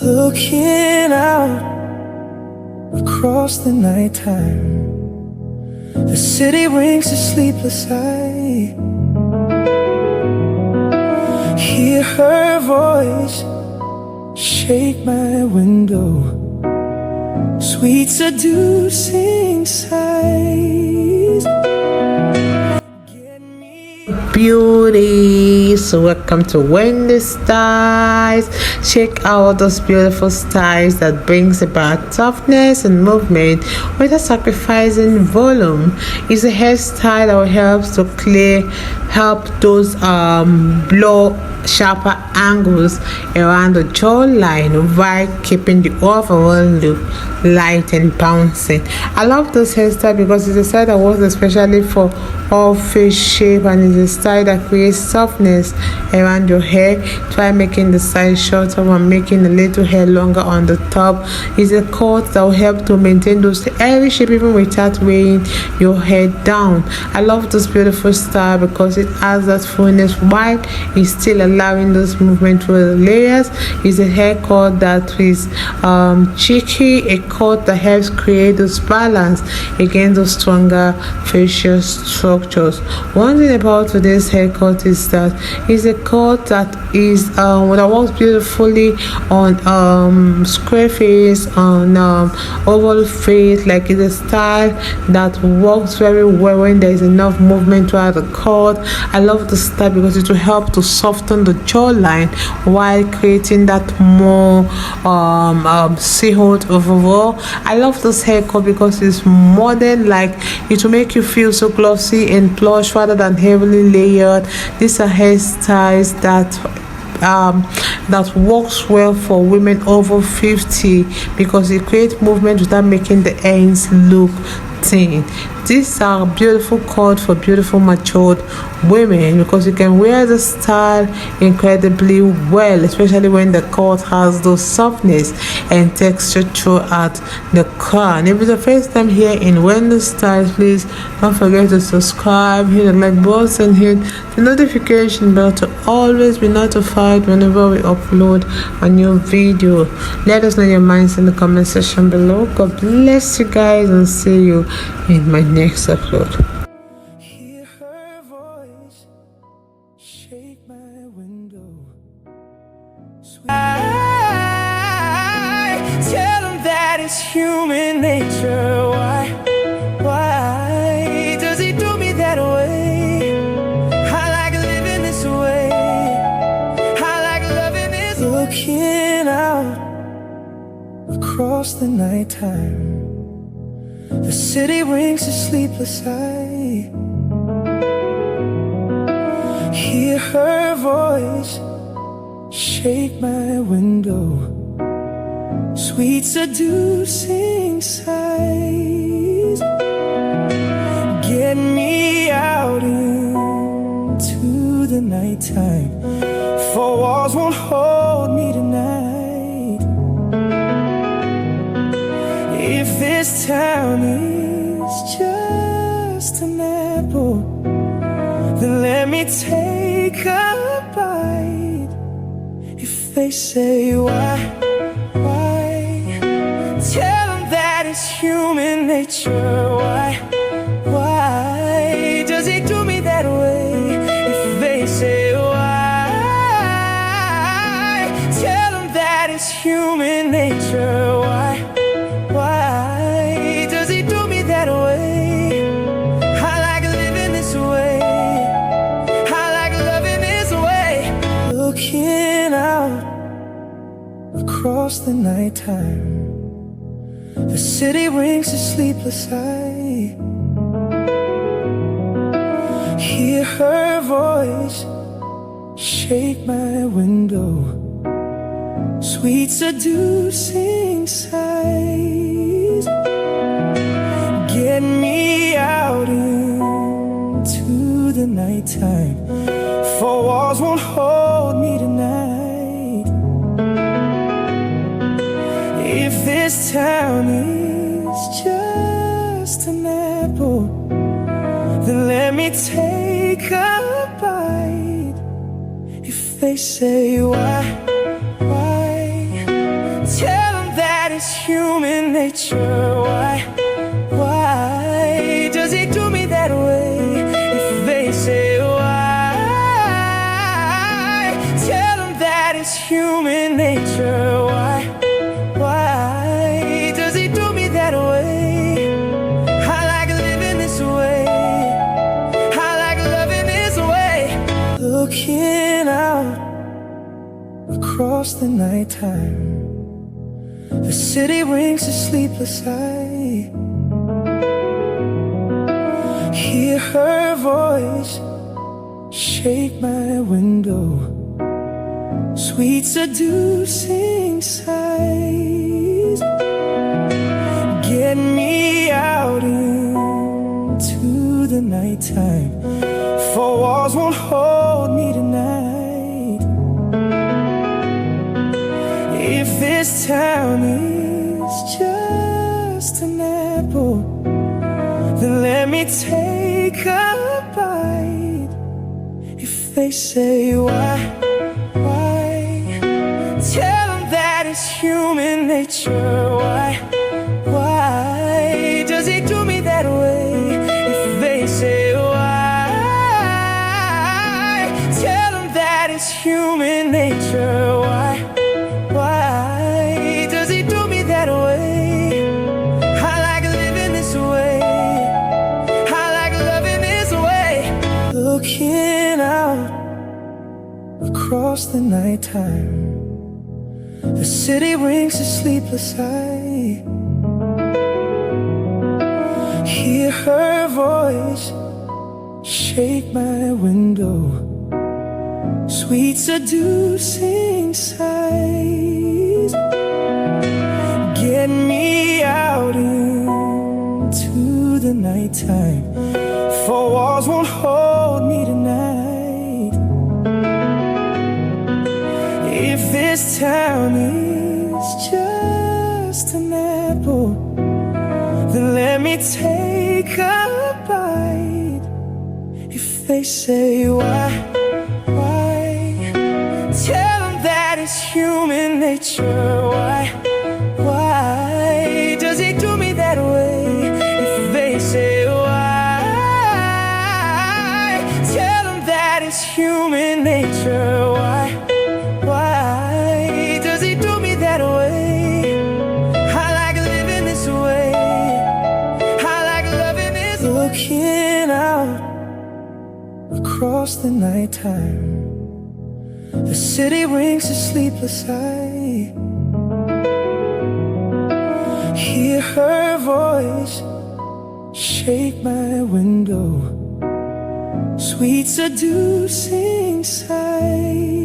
Looking out across the nighttime, the city winks a sleepless eye. Hear her voice shake my window, sweet seducing sighs. Beauties, welcome to Wendy Styles. Check out those beautiful styles that brings about softness and movement without sacrificing volume. It's a hairstyle that helps to help those blow sharper angles around the jawline while keeping the overall look light and bouncing. I love this hairstyle because it's a style that works especially for all face shape, and it's a style that creates softness around your hair. Try making the side shorter and making a little hair longer on the top. It's a cut that will help to maintain those airy shape even without weighing your hair down. I love this beautiful style because it has that fullness while it's still allowing those movement through the layers. It's a haircut that is cheeky, a cut that helps create those balance against those stronger facial structures. One thing about today's haircut is that it's a cut that is that works beautifully on square face, on oval face. Like, it's a style that works very well when there is enough movement throughout the cut. I love the style because it will help to soften the jawline while creating that more sealed overall. I love this haircut because it's modern. Like, it will make you feel so glossy and plush rather than heavily layered. These are hairstyles that works well for women over 50 because it creates movement without making the ends look thin. These are beautiful cut for beautiful matured women because you can wear the style incredibly well, especially when the cut has those softness and texture throughout the crown. If it's the first time here in Wendy Styles, please don't forget to subscribe, hit the like button, hit the notification bell to always be notified whenever we upload a new video. Let us know your minds in the comment section below. God bless you guys, and see you in my next upload. Hear her voice shake my window. I tell them that it's human nature. Why does he do me that way? I like living this way. I like loving this way. Looking out across the nighttime, the city winks a sleepless eye. Hear her voice shake my window, sweet seducing sighs. Get me out into the nighttime, for walls won't hold me tonight. If this town is just an apple, then let me take a bite. If they say why, tell them that it's human nature. Why does he do me that way? If they say why, tell them that it's human nature. Why does he do me that way? I like living this way. I like loving this way. Looking out across the nighttime, the city winks a sleepless eye. Hear her voice shake my window, sweet seducing sighs. Get me out into the nighttime, for walls won't hold me tonight. If this town is just an apple, then let me take a bite. If they say why, nature. Why does he do me that way? If they say why, tell them that it's human nature. Why does he do me that way? I like living this way. I like loving this way. Looking out across the nighttime, the city rings a sleepless eye. Hear her voice shake my window, sweet seducing sighs. Get me out into the nighttime, for walls won't hold me tonight. If this town is just an apple, then let me take a bite. If they say why, tell them that it's human nature. Why does he do me that way? If they say why, tell them that it's human nature. Why does he do me that way? I like living this way. I like loving this way. Looking out across the nighttime, the city rings a sleepless eye. Hear her voice shake my window, sweet seducing sighs. Get me out into the nighttime, for walls won't hold me tonight. If this town is just an apple, then let me take a bite. If they say why, tell them that it's human nature. Why does he do me that way? If they say why, tell them that it's human nature. Why does he do me that way? I like living this way. I like loving this way. Looking out across the nighttime, the city rings a sleepless eye. Hear her voice shake my window, sweet seducing sighs.